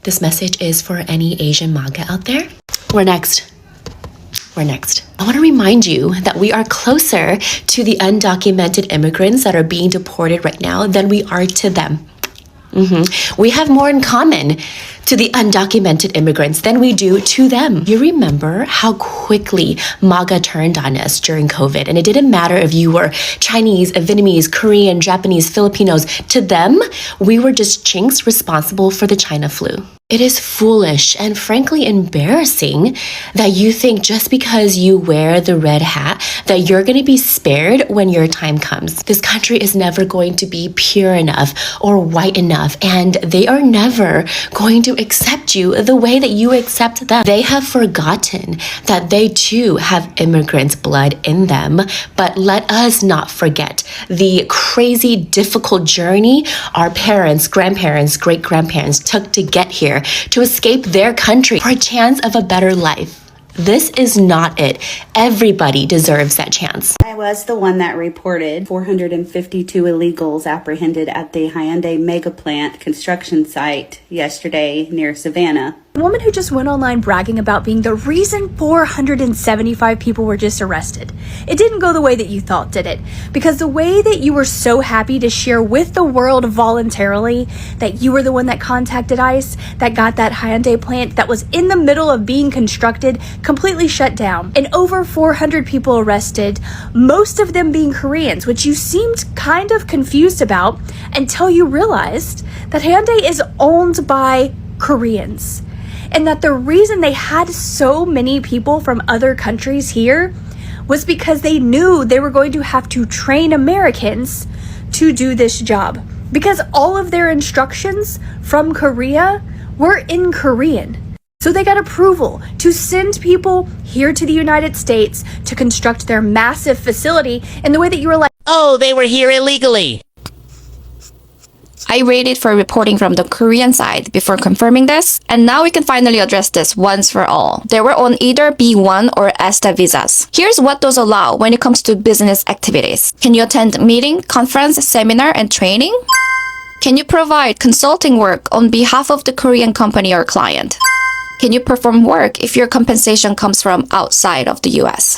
This message is for any Asian MAGA out there. We're next. I want to remind you that we are closer to the undocumented immigrants that are being deported right now than we are to them. We have more in common to the undocumented immigrants than we do to them. You remember how quickly MAGA turned on us during COVID, and it didn't matter if you were Chinese, Vietnamese, Korean, Japanese, Filipinos. To them, we were just chinks responsible for the China flu. It is foolish and frankly embarrassing that you think just because you wear the red hat that you're going to be spared when your time comes. This country is never going to be pure enough or white enough, and they are never going to accept you the way that you accept them. They have forgotten that they too have immigrants' blood in them, but let us not forget the crazy, difficult journey our parents, grandparents, great-grandparents took to get here, to escape their country for a chance of a better life. This is not it. Everybody deserves that chance. I was the one that reported 452 illegals apprehended at the Hyundai mega plant construction site yesterday near Savannah. A woman who just went online bragging about being the reason 475 people were just arrested. It didn't go the way that you thought, did it? Because the way that you were so happy to share with the world voluntarily that you were the one that contacted ICE, that got that Hyundai plant that was in the middle of being constructed, completely shut down. And over 400 people arrested, most of them being Koreans, which you seemed kind of confused about until you realized that Hyundai is owned by Koreans. And that the reason they had so many people from other countries here was because they knew they were going to have to train Americans to do this job. Because all of their instructions from Korea were in Korean. So they got approval to send people here to the United States to construct their massive facility in the way that you were like, oh, they were here illegally. I waited for reporting from the Korean side before confirming this, and now we can finally address this once for all. They were on either B1 or ESTA visas. Here's what those allow when it comes to business activities. Can you attend meeting, conference, seminar, and training? Can you provide consulting work on behalf of the Korean company or client? Can you perform work if your compensation comes from outside of the US?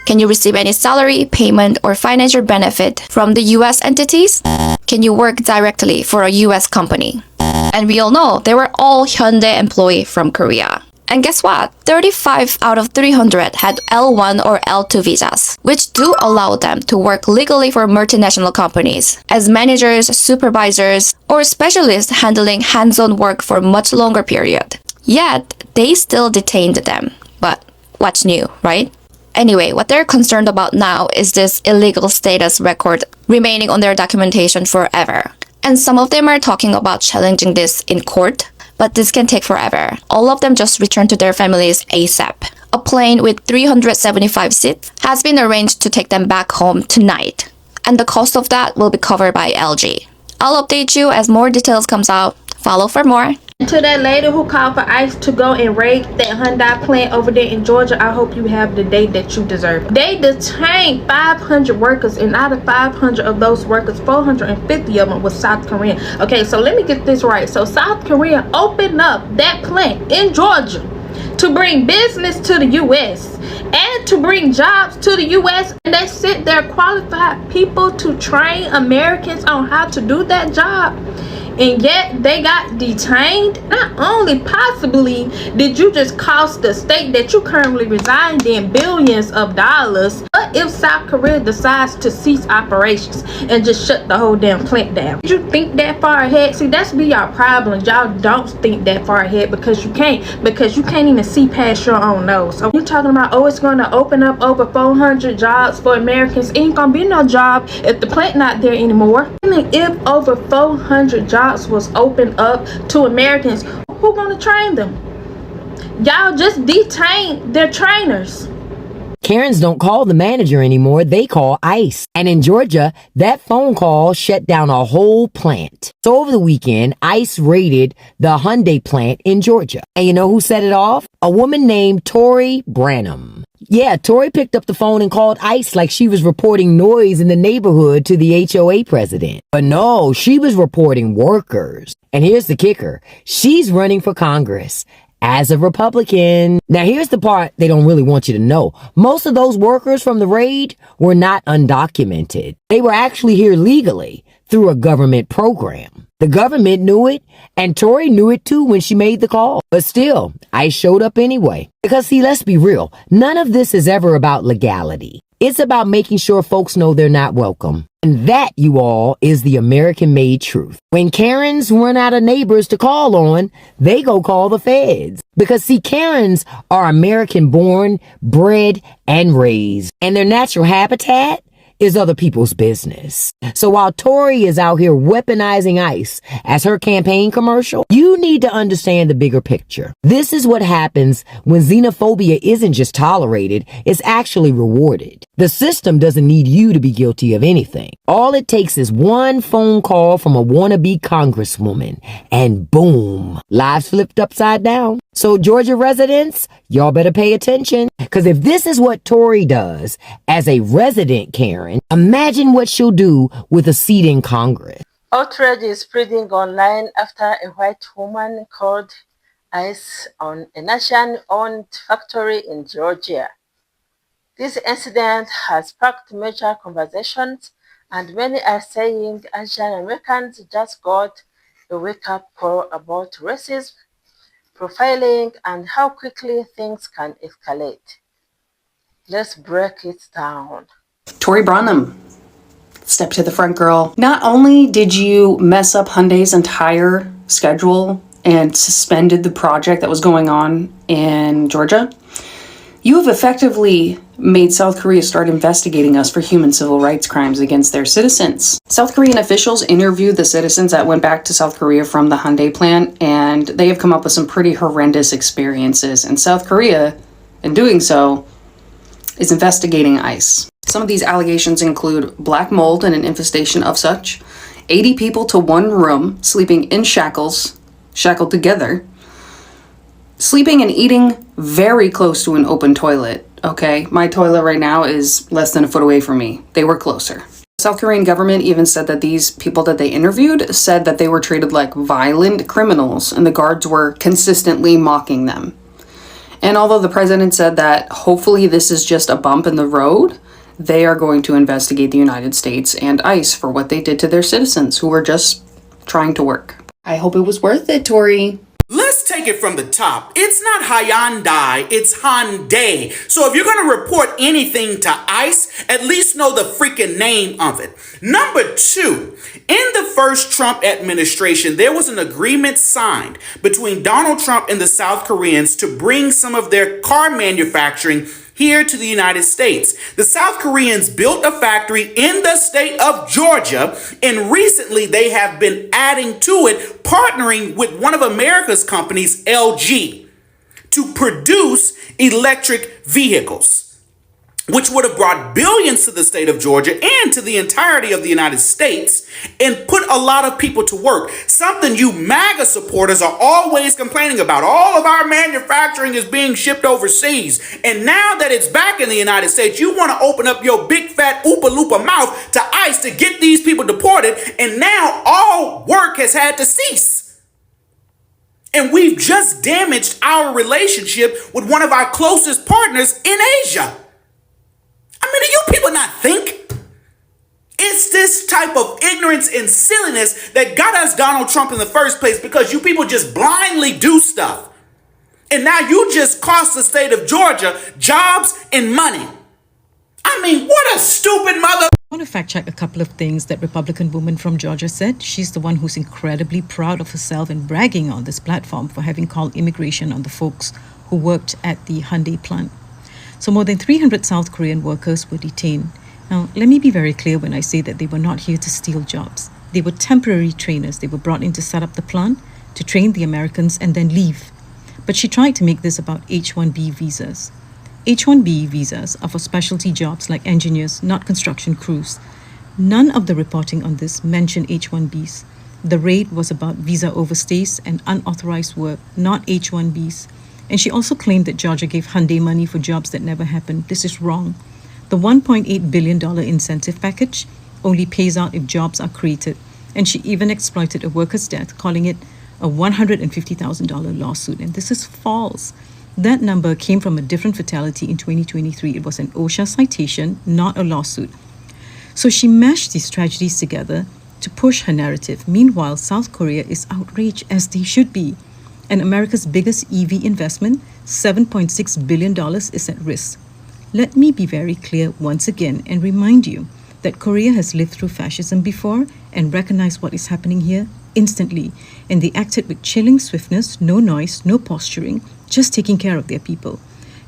Can you receive any salary, payment, or financial benefit from the US entities? Can you work directly for a US company? And we all know they were all Hyundai employees from Korea. And guess what? 35 out of 300 had L1 or L2 visas, which do allow them to work legally for multinational companies as managers, supervisors, or specialists handling hands-on work for a much longer period. Yet, they still detained them. But what's new, right? Anyway, what they're concerned about now is this illegal status record remaining on their documentation forever. And some of them are talking about challenging this in court, but this can take forever. All of them just return to their families ASAP. A plane with 375 seats has been arranged to take them back home tonight. And the cost of that will be covered by LG. I'll update you as more details comes out. Follow for more. To that lady who called for ICE to go and raid that Hyundai plant over there in Georgia, I hope you have the day that you deserve. They detained 500 workers, and out of 500 of those workers, 450 of them was South Korean. Okay, so let me get this right. So South Korea opened up that plant in Georgia to bring business to the U.S. and to bring jobs to the U.S. And they sent their qualified people to train Americans on how to do that job. And yet they got detained. Not only possibly did you just cost the state that you currently reside in billions of dollars, but if South Korea decides to cease operations and just shut the whole damn plant down, did you think that far ahead? See, that's be your problem. Y'all don't think that far ahead because you can't even see past your own nose. So you're talking about, oh, it's going to open up over 400 jobs for Americans. It ain't going to be no job if the plant not there anymore. I mean, if over 400 jobs was opened up to Americans, who gonna train them? Y'all just detained their trainers. Karens don't call the manager anymore, they call ICE. And in Georgia, that phone call shut down a whole plant. So over the weekend, ICE raided the Hyundai plant in Georgia. And you know who set it off? A woman named Tori Branham. Yeah, Tori picked up the phone and called ICE like she was reporting noise in the neighborhood to the HOA president. But no, she was reporting workers. And here's the kicker. She's running for Congress as a Republican. Now, here's the part they don't really want you to know. Most of those workers from the raid were not undocumented. They were actually here legally through a government program. The government knew it, and Tori knew it too when she made the call. But still, ICE showed up anyway. Because see, let's be real. None of this is ever about legality. It's about making sure folks know they're not welcome. And that, you all, is the American-made truth. When Karens run out of neighbors to call on, they go call the feds. Because see, Karens are American-born, bred, and raised. And their natural habitat is other people's business. So while Tori is out here weaponizing ICE as her campaign commercial, you need to understand the bigger picture. This is what happens when xenophobia isn't just tolerated, it's actually rewarded. The system doesn't need you to be guilty of anything. All it takes is one phone call from a wannabe congresswoman, and boom, lives flipped upside down. So Georgia residents, y'all better pay attention. Because if this is what Tori does as a resident Karen, imagine what she'll do with a seat in Congress. Outrage is spreading online after a white woman called ICE on a Russian-owned factory in Georgia. This incident has sparked major conversations, and many are saying Asian Americans just got a wake-up call about racism, profiling, and how quickly things can escalate. Let's break it down. Tori Brunham, step to the front, girl. Not only did you mess up Hyundai's entire schedule and suspended the project that was going on in Georgia, you have effectively made South Korea start investigating us for human civil rights crimes against their citizens. South Korean officials interviewed the citizens that went back to South Korea from the Hyundai plant, and they have come up with some pretty horrendous experiences. And South Korea, in doing so, is investigating ICE. Some of these allegations include black mold and an infestation of such, 80 people to one room, sleeping in shackles, shackled together, sleeping and eating very close to an open toilet. Okay, my toilet right now is less than a foot away from me. They were closer. South Korean government even said that these people that they interviewed said that they were treated like violent criminals, and the guards were consistently mocking them. And although the president said that hopefully this is just a bump in the road, they are going to investigate the United States and ICE for what they did to their citizens who were just trying to work. I hope it was worth it, Tori. Let's take it from the top. It's not Hyundai, it's Hyundai. So if you're going to report anything to ICE, at least know the freaking name of it. Number two, in the first Trump administration, there was an agreement signed between Donald Trump and the South Koreans to bring some of their car manufacturing here to the United States. The South Koreans built a factory in the state of Georgia, and recently they have been adding to it, partnering with one of America's companies, LG, to produce electric vehicles, which would have brought billions to the state of Georgia and to the entirety of the United States and put a lot of people to work. Something you MAGA supporters are always complaining about. All of our manufacturing is being shipped overseas. And now that it's back in the United States, you want to open up your big fat Oopa Loopa mouth to ICE to get these people deported. And now all work has had to cease. And we've just damaged our relationship with one of our closest partners in Asia. I mean, do you people not think? It's this type of ignorance and silliness that got us Donald Trump in the first place, because you people just blindly do stuff. And now you just cost the state of Georgia jobs and money. I mean, what a stupid mother. I want to fact check a couple of things that Republican woman from Georgia said. She's the one who's incredibly proud of herself and bragging on this platform for having called immigration on the folks who worked at the Hyundai plant. So more than 300 South Korean workers were detained. Now, let me be very clear when I say that they were not here to steal jobs. They were temporary trainers. They were brought in to set up the plant, to train the Americans, and then leave. But she tried to make this about H-1B visas. H-1B visas are for specialty jobs like engineers, not construction crews. None of the reporting on this mentioned H-1Bs. The raid was about visa overstays and unauthorized work, not H-1Bs. And she also claimed that Georgia gave Hyundai money for jobs that never happened. This is wrong. The $1.8 billion incentive package only pays out if jobs are created. And she even exploited a worker's death, calling it a $150,000 lawsuit. And this is false. That number came from a different fatality in 2023. It was an OSHA citation, not a lawsuit. So she mashed these tragedies together to push her narrative. Meanwhile, South Korea is outraged, as they should be. And America's biggest EV investment, $7.6 billion, is at risk. Let me be very clear once again and remind you that Korea has lived through fascism before and recognized what is happening here instantly. And they acted with chilling swiftness, no noise, no posturing, just taking care of their people.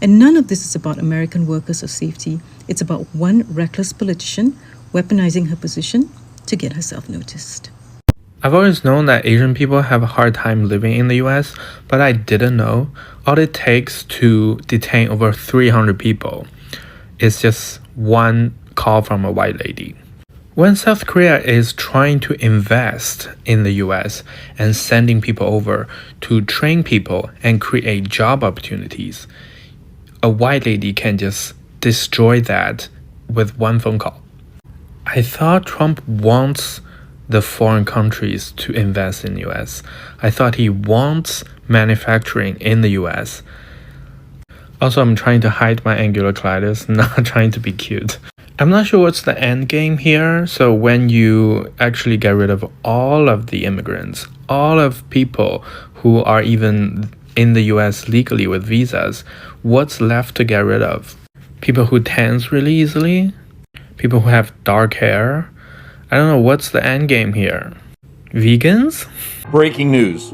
And none of this is about American workers or safety. It's about one reckless politician weaponizing her position to get herself noticed. I've always known that Asian people have a hard time living in the US, but I didn't know all it takes to detain over 300 people is just one call from a white lady. When South Korea is trying to invest in the US and sending people over to train people and create job opportunities, a white lady can just destroy that with one phone call. I thought Trump wants the foreign countries to invest in the US. I thought he wants manufacturing in the US. Also, I'm trying to hide my angular colitis, not trying to be cute. I'm not sure what's the end game here. So when you actually get rid of all of the immigrants, all of people who are even in the US legally with visas, what's left to get rid of? People who dance really easily? People who have dark hair? I don't know, what's the end game here? Vegans? Breaking news.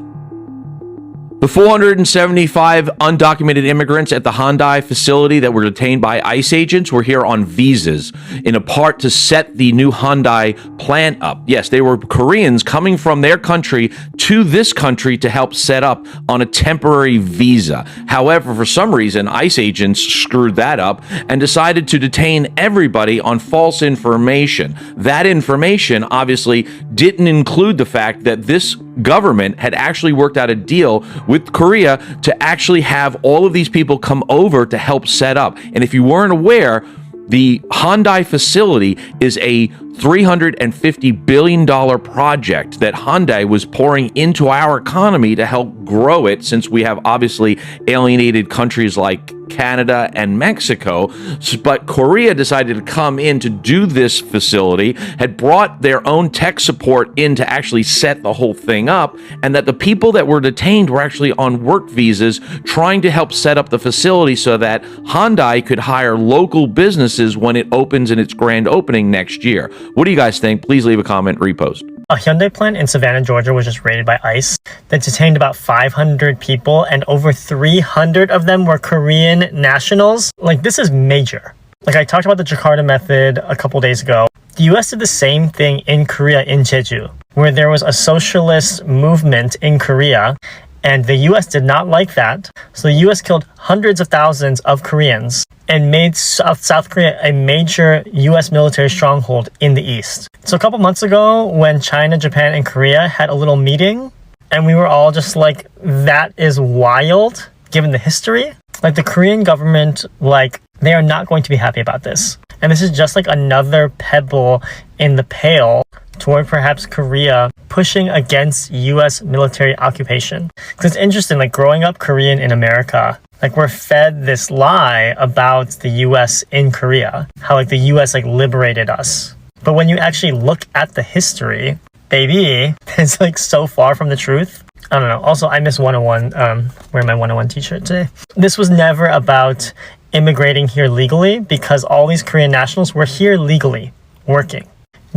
The 475 undocumented immigrants at the Hyundai facility that were detained by ICE agents were here on visas, in a part to set the new Hyundai plant up. Yes, they were Koreans coming from their country to this country to help set up on a temporary visa. However, for some reason, ICE agents screwed that up and decided to detain everybody on false information. That information obviously didn't include the fact that this government had actually worked out a deal with Korea to actually have all of these people come over to help set up. And if you weren't aware, the Hyundai facility is a $350 billion project that Hyundai was pouring into our economy to help grow it, since we have obviously alienated countries like Canada and Mexico. But Korea decided to come in to do this facility, had brought their own tech support in to actually set the whole thing up, and that the people that were detained were actually on work visas trying to help set up the facility so that Hyundai could hire local businesses when it opens in its grand opening next year. What do you guys think? Please leave a comment, repost. A Hyundai plant in Savannah, Georgia was just raided by ICE that detained about 500 people, and over 300 of them were Korean nationals. Like, this is major. Like, I talked about the Jakarta method a couple days ago. The US did the same thing in Korea, in Jeju, where there was a socialist movement in Korea, and the US did not like that. So the US killed hundreds of thousands of Koreans and made South Korea a major US military stronghold in the East. So a couple months ago, when China, Japan, and Korea had a little meeting, and we were all just like, that is wild, given the history. Like, the Korean government, like, they are not going to be happy about this. And this is just like another pebble in the pail toward perhaps Korea pushing against US military occupation. Because it's interesting, like, growing up Korean in America, like, we're fed this lie about the US in Korea, how like the US like liberated us. But when you actually look at the history, baby, it's like so far from the truth. I don't know. Also, I miss 101, wearing my 101 t-shirt today. This was never about immigrating here legally, because all these Korean nationals were here legally, working,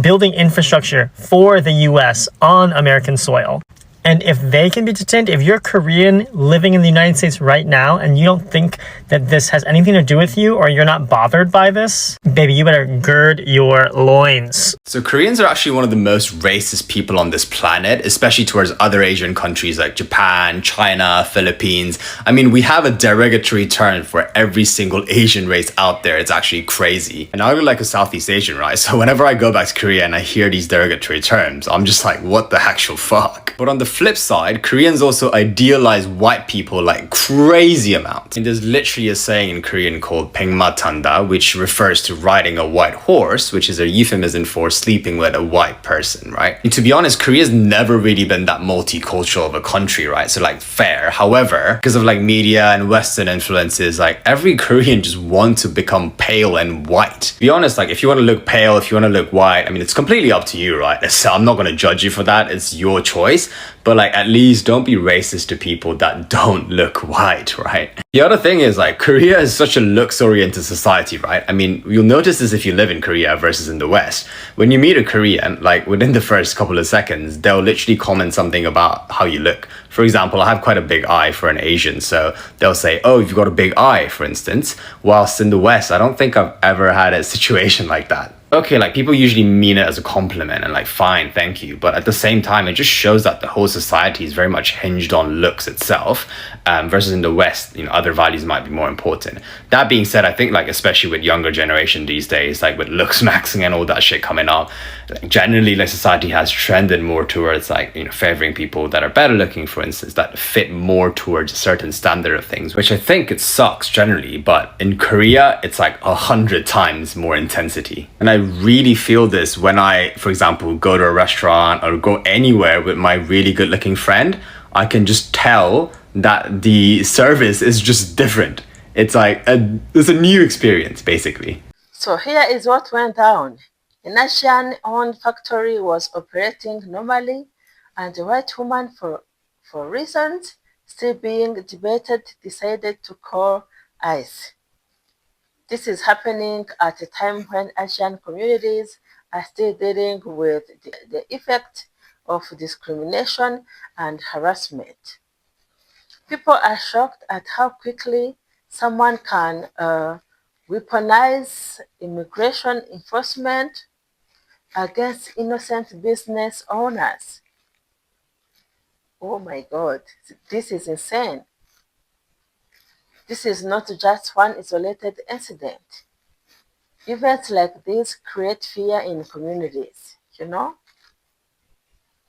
building infrastructure for the US on American soil. And if they can be detained, if you're Korean living in the United States right now and you don't think that this has anything to do with you, or you're not bothered by this, baby, you better gird your loins. So Koreans are actually one of the most racist people on this planet, especially towards other Asian countries like Japan, China, Philippines. I mean, we have a derogatory term for every single Asian race out there. It's actually crazy. And I look like a Southeast Asian, right? So whenever I go back to Korea and I hear these derogatory terms, I'm just like, what the actual fuck? But on the flip side, Koreans also idealize white people like crazy amounts. And there's literally a saying in Korean called 백마탄다, which refers to riding a white horse, which is a euphemism for sleeping with a white person, right? And to be honest, Korea's never really been that multicultural of a country, right? So like fair. However, because of like media and Western influences, like every Korean just wants to become pale and white. To be honest, like if you want to look pale, if you want to look white, I mean, it's completely up to you, right? So I'm not going to judge you for that. It's your choice. But like, at least don't be racist to people that don't look white, right? The other thing is like, Korea is such a looks-oriented society, right? I mean, you'll notice this if you live in Korea versus in the West. When you meet a Korean, like within the first couple of seconds, they'll literally comment something about how you look. For example, I have quite a big eye for an Asian, so they'll say, oh, you've got a big eye, for instance. Whilst in the West, I don't think I've ever had a situation like that. Okay, like people usually mean it as a compliment and like, fine, thank you. But at the same time, it just shows that the whole society is very much hinged on looks itself, versus in the West, other values might be more important. That being said, I think like, especially with younger generation these days, like with looks maxing and all that shit coming up, like, generally like society has trended more towards like, favoring people that are better looking, for instance, that fit more towards a certain standard of things, which I think it sucks generally, but in Korea, it's like 100 times more intensity. And I really feel this when I, for example, go to a restaurant or go anywhere with my really good looking friend. I can just tell that the service is just different. It's like it's a new experience, basically. So here is what went down. An Asian-owned factory was operating normally, and a white woman, for reasons still being debated, decided to call ICE. This is happening at a time when Asian communities are still dealing with the effect of discrimination and harassment. People are shocked at how quickly someone can weaponize immigration enforcement against innocent business owners. Oh my God, this is insane. This is not just one isolated incident. Events like this create fear in communities,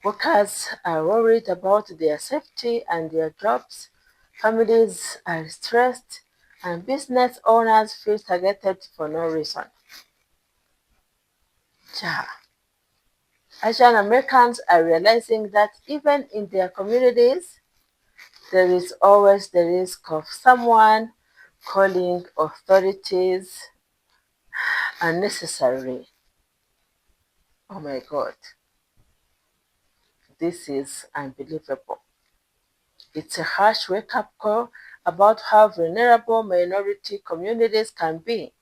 Workers are worried about their safety and their jobs, families are stressed, and business owners feel targeted for no reason. Asian Americans are realizing that even in their communities, there is always the risk of someone calling authorities unnecessary. Oh my God. This is unbelievable. It's a harsh wake-up call about how vulnerable minority communities can be.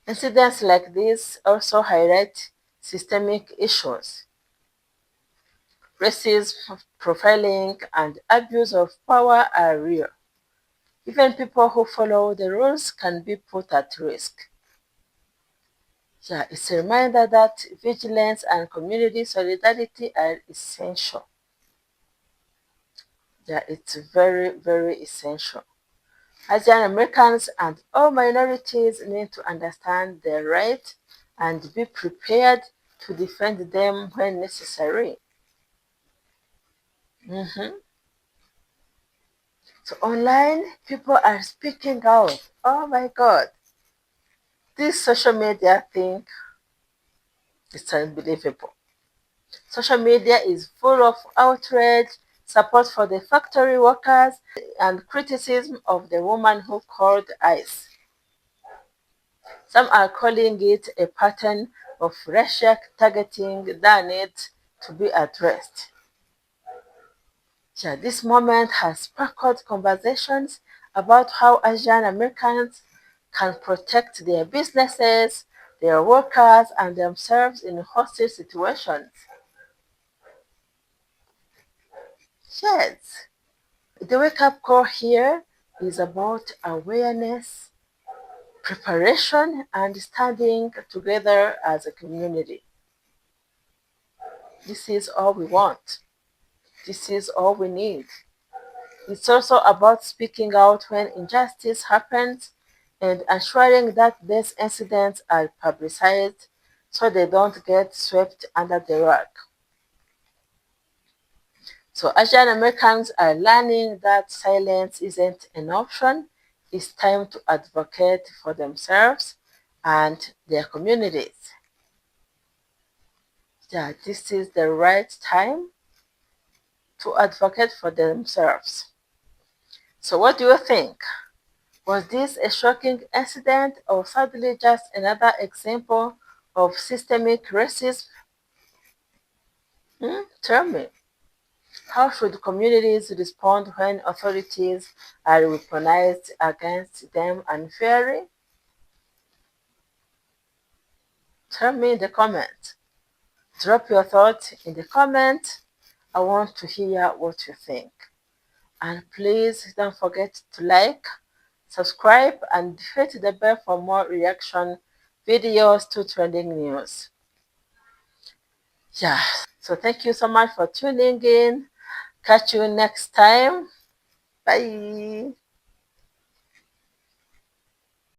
Incidents like this also highlight systemic issues. Racism, profiling, and abuse of power are real. Even people who follow the rules can be put at risk. It's a reminder that vigilance and community solidarity are essential. It's very, very essential. Asian Americans and all minorities need to understand their rights and be prepared to defend them when necessary. So online, people are speaking out. Oh my God. This social media thing is unbelievable. Social media is full of outrage, support for the factory workers, and criticism of the woman who called ICE. Some are calling it a pattern of racial targeting that needs to be addressed. This moment has sparked conversations about how Asian Americans can protect their businesses, their workers, and themselves in hostile situations. The wake-up call here is about awareness, preparation, and standing together as a community. This is all we want. This is all we need. It's also about speaking out when injustice happens and ensuring that these incidents are publicized so they don't get swept under the rug. So Asian Americans are learning that silence isn't an option. It's time to advocate for themselves and their communities. Yeah, this is the right time to advocate for themselves. So what do you think? Was this a shocking incident or sadly just another example of systemic racism? Tell me. How should communities respond when authorities are weaponized against them unfairly? Tell me in the comments. Drop your thoughts in the comments. I want to hear what you think. And please don't forget to like, subscribe, and hit the bell for more reaction videos to trending news. Yeah, so thank you so much for tuning in. Catch you next time. Bye.